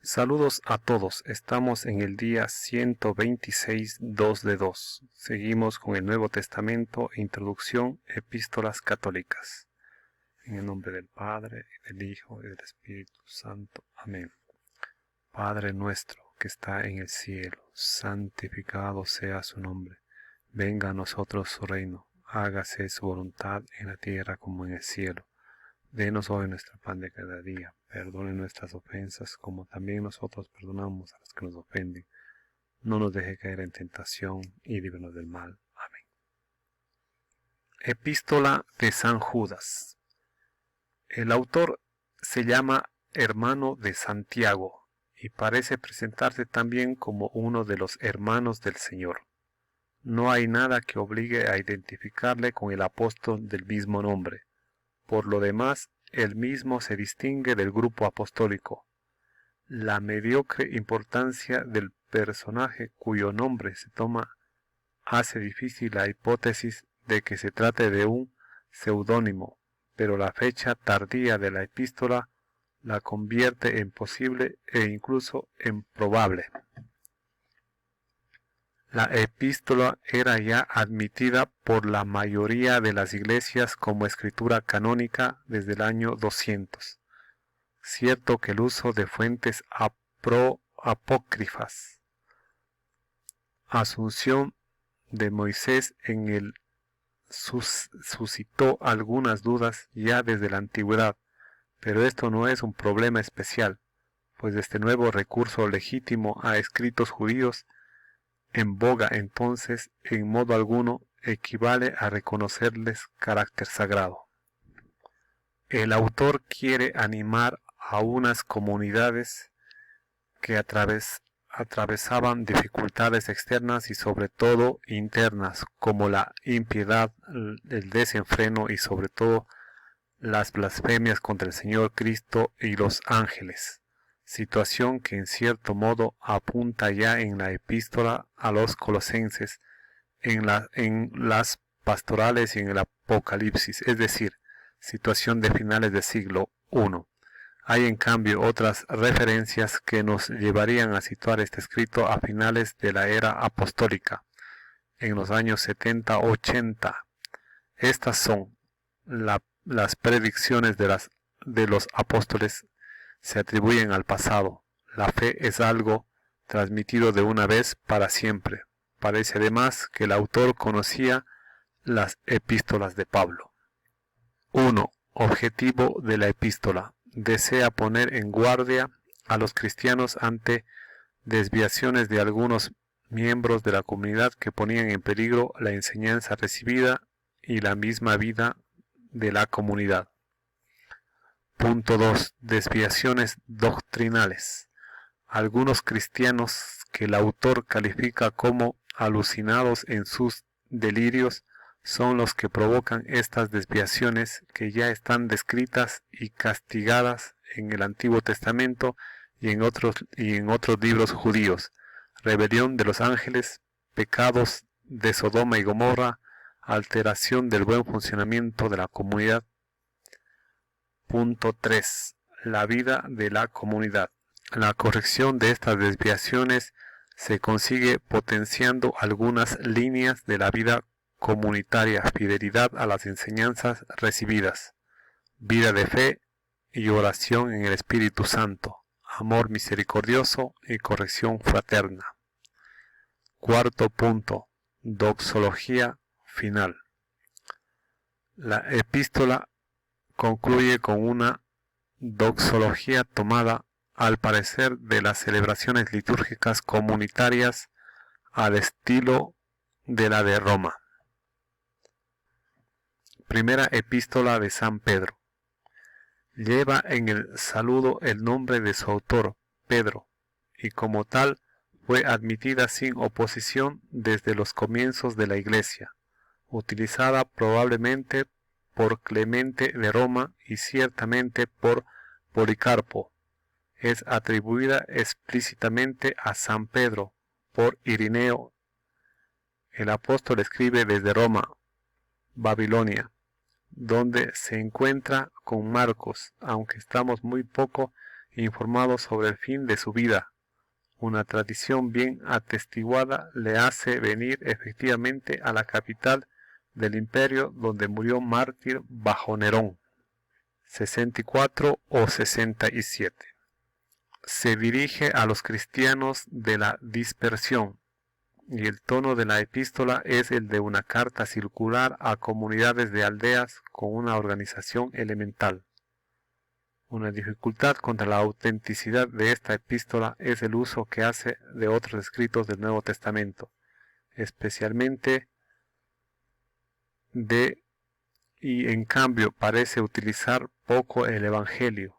Saludos a todos, estamos en el día 126, 2 de 2. Seguimos con el Nuevo Testamento, Introducción, Epístolas Católicas. En el nombre del Padre, del Hijo y del Espíritu Santo. Amén. Padre nuestro que está en el cielo, santificado sea su nombre. Venga a nosotros su reino, hágase su voluntad en la tierra como en el cielo. Denos hoy nuestro pan de cada día, perdone nuestras ofensas como también nosotros perdonamos a los que nos ofenden. No nos deje caer en tentación y líbranos del mal. Amén. Epístola de San Judas. El autor se llama hermano de Santiago y parece presentarse también como uno de los hermanos del Señor. No hay nada que obligue a identificarle con el apóstol del mismo nombre. Por lo demás, él mismo se distingue del grupo apostólico. La mediocre importancia del personaje cuyo nombre se toma hace difícil la hipótesis de que se trate de un seudónimo, pero la fecha tardía de la epístola la convierte en posible e incluso en probable. La epístola era ya admitida por la mayoría de las iglesias como escritura canónica desde el año 200. Cierto que el uso de fuentes apócrifas, asunción de Moisés en él suscitó algunas dudas ya desde la antigüedad, pero esto no es un problema especial, pues este nuevo recurso legítimo a escritos judíos en boga entonces en modo alguno equivale a reconocerles carácter sagrado. El autor quiere animar a unas comunidades que atravesaban dificultades externas y sobre todo internas, como la impiedad, el desenfreno y sobre todo las blasfemias contra el Señor Cristo y los ángeles. Situación que en cierto modo apunta ya en la epístola a los colosenses, en las pastorales y en el Apocalipsis, es decir, situación de finales del siglo I. Hay en cambio otras referencias que nos llevarían a situar este escrito a finales de la era apostólica, en los años 70-80. Estas son las predicciones de los apóstoles se atribuyen al pasado. La fe es algo transmitido de una vez para siempre. Parece además que el autor conocía las epístolas de Pablo. 1. Objetivo de la epístola. Desea poner en guardia a los cristianos ante desviaciones de algunos miembros de la comunidad que ponían en peligro la enseñanza recibida y la misma vida de la comunidad. Punto 2. Desviaciones doctrinales. Algunos cristianos que el autor califica como alucinados en sus delirios son los que provocan estas desviaciones que ya están descritas y castigadas en el Antiguo Testamento y en otros libros judíos. Rebelión de los ángeles, pecados de Sodoma y Gomorra, alteración del buen funcionamiento de la comunidad. Punto 3. La vida de la comunidad. La corrección de estas desviaciones se consigue potenciando algunas líneas de la vida comunitaria: fidelidad a las enseñanzas recibidas, vida de fe y oración en el Espíritu Santo, amor misericordioso y corrección fraterna. Cuarto punto. Doxología final. La epístola concluye con una doxología tomada, al parecer, de las celebraciones litúrgicas comunitarias al estilo de la de Roma. Primera epístola de San Pedro. Lleva en el saludo el nombre de su autor, Pedro, y como tal fue admitida sin oposición desde los comienzos de la Iglesia, utilizada probablemente por Clemente de Roma y ciertamente por Policarpo. Es atribuida explícitamente a San Pedro por Irineo. El apóstol escribe desde Roma, Babilonia, donde se encuentra con Marcos, aunque estamos muy poco informado sobre el fin de su vida. Una tradición bien atestiguada le hace venir efectivamente a la capital del imperio donde murió mártir bajo Nerón. 64 o 67. Se dirige a los cristianos de la dispersión, y el tono de la epístola es el de una carta circular a comunidades de aldeas con una organización elemental. Una dificultad contra la autenticidad de esta epístola es el uso que hace de otros escritos del Nuevo Testamento, especialmente y en cambio parece utilizar poco el Evangelio.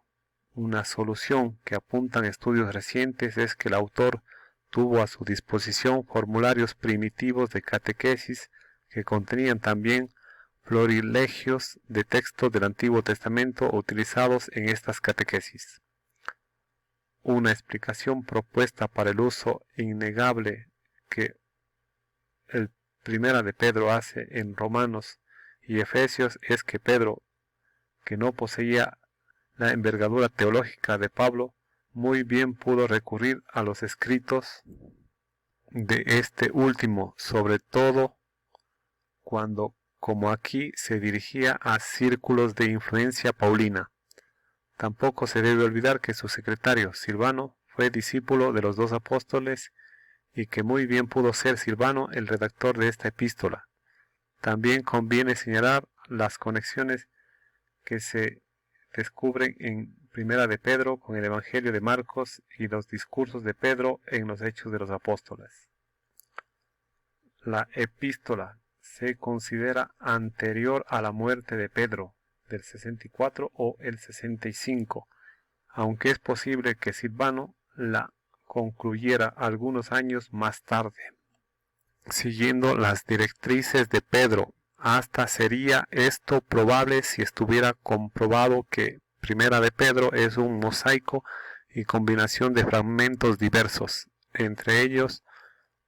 Una solución que apuntan estudios recientes es que el autor tuvo a su disposición formularios primitivos de catequesis que contenían también florilegios de textos del Antiguo Testamento utilizados en estas catequesis. Una explicación propuesta para el uso innegable que el Primera de Pedro hace en Romanos y Efesios es que Pedro, que no poseía la envergadura teológica de Pablo, muy bien pudo recurrir a los escritos de este último, sobre todo cuando, como aquí, se dirigía a círculos de influencia paulina. Tampoco se debe olvidar que su secretario, Silvano, fue discípulo de los dos apóstoles y que muy bien pudo ser Silvano el redactor de esta epístola. También conviene señalar las conexiones que se descubren en Primera de Pedro con el Evangelio de Marcos y los discursos de Pedro en los Hechos de los Apóstoles. La epístola se considera anterior a la muerte de Pedro, del 64 o el 65, aunque es posible que Silvano la concluyera algunos años más tarde. Siguiendo las directrices de Pedro, hasta sería esto probable si estuviera comprobado que Primera de Pedro es un mosaico y combinación de fragmentos diversos, entre ellos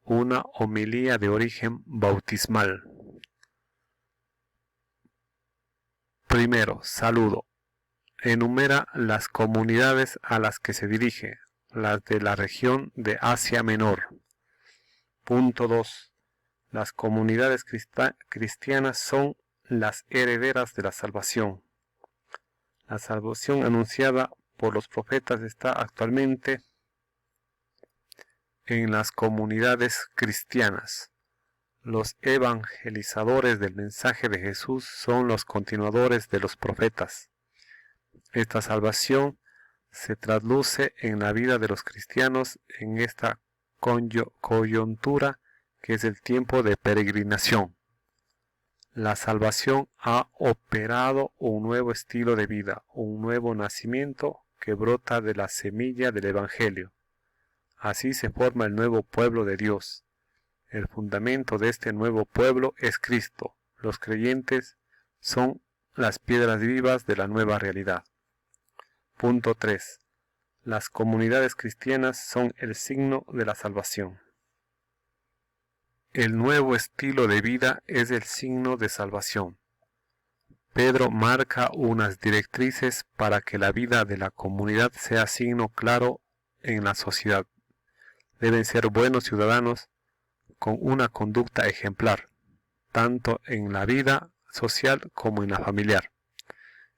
una homilía de origen bautismal. Primero, saludo. Enumera las comunidades a las que se dirige, las de la región de Asia Menor. Punto 2. Las comunidades cristianas son las herederas de la salvación. La salvación anunciada por los profetas está actualmente en las comunidades cristianas. Los evangelizadores del mensaje de Jesús son los continuadores de los profetas. Esta salvación se trasluce en la vida de los cristianos en esta coyuntura que es el tiempo de peregrinación. La salvación ha operado un nuevo estilo de vida, un nuevo nacimiento que brota de la semilla del Evangelio. Así se forma el nuevo pueblo de Dios. El fundamento de este nuevo pueblo es Cristo. Los creyentes son las piedras vivas de la nueva realidad. Punto 3. Las comunidades cristianas son el signo de la salvación. El nuevo estilo de vida es el signo de salvación. Pedro marca unas directrices para que la vida de la comunidad sea signo claro en la sociedad. Deben ser buenos ciudadanos con una conducta ejemplar, tanto en la vida social como en la familiar.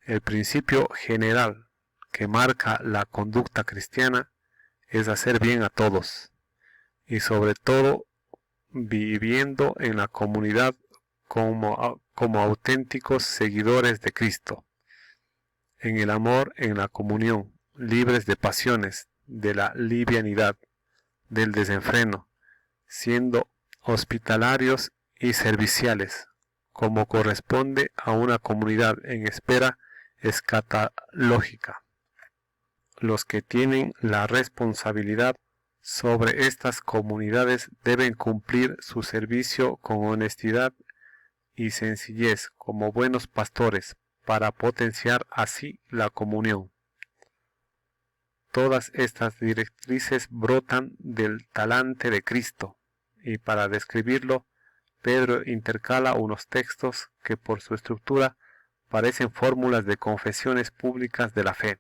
El principio general que marca la conducta cristiana es hacer bien a todos, y sobre todo viviendo en la comunidad como auténticos seguidores de Cristo, en el amor, en la comunión, libres de pasiones, de la livianidad, del desenfreno, siendo hospitalarios y serviciales, como corresponde a una comunidad en espera escatológica. Los que tienen la responsabilidad sobre estas comunidades deben cumplir su servicio con honestidad y sencillez como buenos pastores para potenciar así la comunión. Todas estas directrices brotan del talante de Cristo, y para describirlo, Pedro intercala unos textos que por su estructura parecen fórmulas de confesiones públicas de la fe.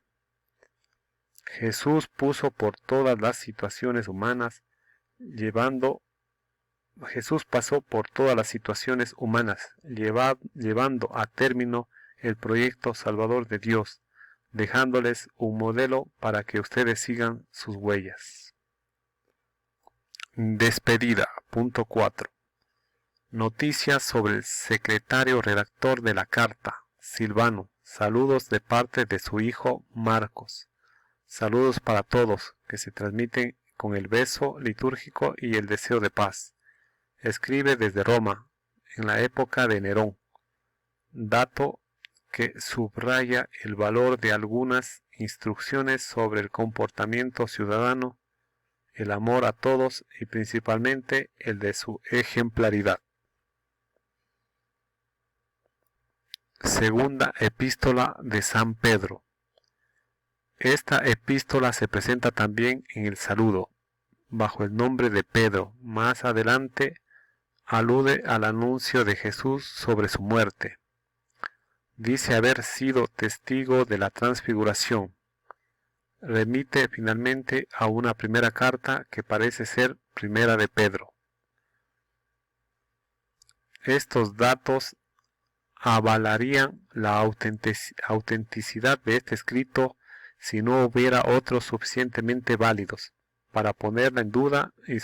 Jesús pasó por todas las situaciones humanas, llevando a término el proyecto salvador de Dios, dejándoles un modelo para que ustedes sigan sus huellas. Despedida. Punto 4. Noticias sobre el secretario redactor de la carta, Silvano. Saludos de parte de su hijo Marcos. Saludos para todos, que se transmiten con el beso litúrgico y el deseo de paz. Escribe desde Roma, en la época de Nerón. Dato que subraya el valor de algunas instrucciones sobre el comportamiento ciudadano, el amor a todos y principalmente el de su ejemplaridad. Segunda epístola de San Pedro. Esta epístola se presenta también en el saludo, bajo el nombre de Pedro. Más adelante alude al anuncio de Jesús sobre su muerte. Dice haber sido testigo de la transfiguración. Remite finalmente a una primera carta que parece ser primera de Pedro. Estos datos avalarían la autenticidad de este escrito si no hubiera otros suficientemente válidos para ponerla en duda y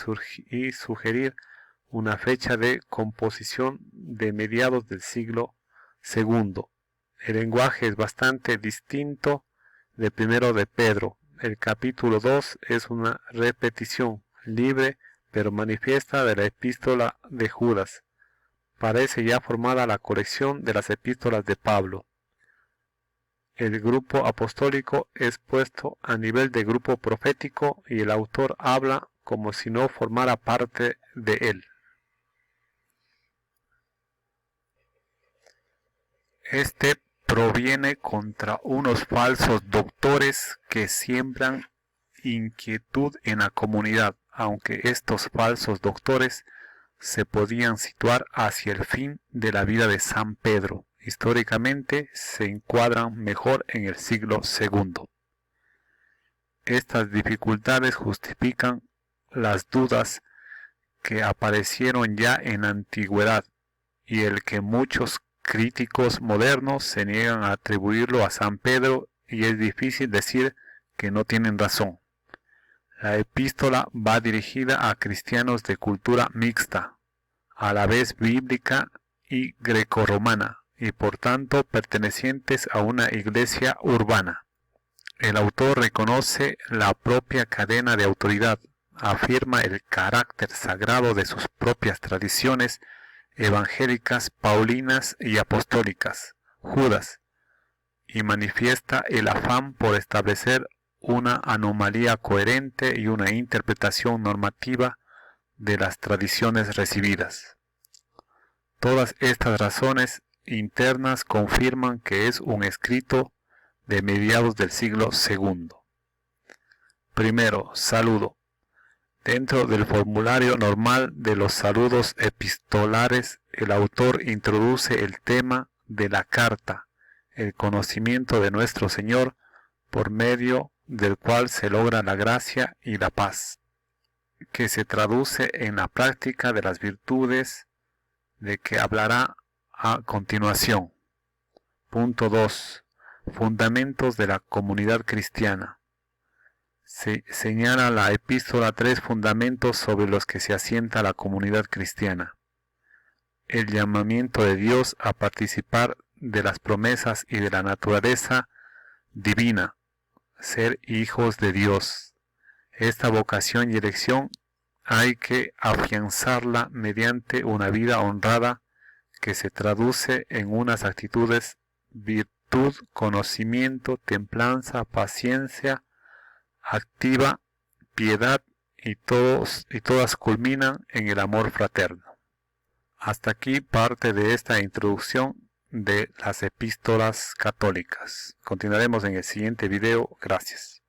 sugerir una fecha de composición de mediados del siglo II. El lenguaje es bastante distinto del primero de Pedro. El capítulo 2 es una repetición libre pero manifiesta de la epístola de Judas. Parece ya formada la colección de las epístolas de Pablo. El grupo apostólico es puesto a nivel de grupo profético y el autor habla como si no formara parte de él. Este proviene contra unos falsos doctores que siembran inquietud en la comunidad, aunque estos falsos doctores se podían situar hacia el fin de la vida de San Pedro. Históricamente se encuadran mejor en el siglo II. Estas dificultades justifican las dudas que aparecieron ya en la antigüedad y el que muchos críticos modernos se niegan a atribuirlo a San Pedro, y es difícil decir que no tienen razón. La epístola va dirigida a cristianos de cultura mixta, a la vez bíblica y grecorromana, y por tanto pertenecientes a una iglesia urbana. El autor reconoce la propia cadena de autoridad, afirma el carácter sagrado de sus propias tradiciones evangélicas, paulinas y apostólicas, Judas, y manifiesta el afán por establecer una anomalía coherente y una interpretación normativa de las tradiciones recibidas. Todas estas razones internas confirman que es un escrito de mediados del siglo II. Primero, saludo. Dentro del formulario normal de los saludos epistolares, el autor introduce el tema de la carta, el conocimiento de nuestro Señor, por medio del cual se logra la gracia y la paz, que se traduce en la práctica de las virtudes de que hablará a continuación. Punto 2. Fundamentos de la comunidad cristiana. Se señala la epístola 3 fundamentos sobre los que se asienta la comunidad cristiana. El llamamiento de Dios a participar de las promesas y de la naturaleza divina, ser hijos de Dios. Esta vocación y elección hay que afianzarla mediante una vida honrada que se traduce en unas actitudes: virtud, conocimiento, templanza, paciencia activa, piedad, y todas culminan en el amor fraterno. Hasta aquí parte de esta introducción de las epístolas católicas. Continuaremos en el siguiente video. Gracias.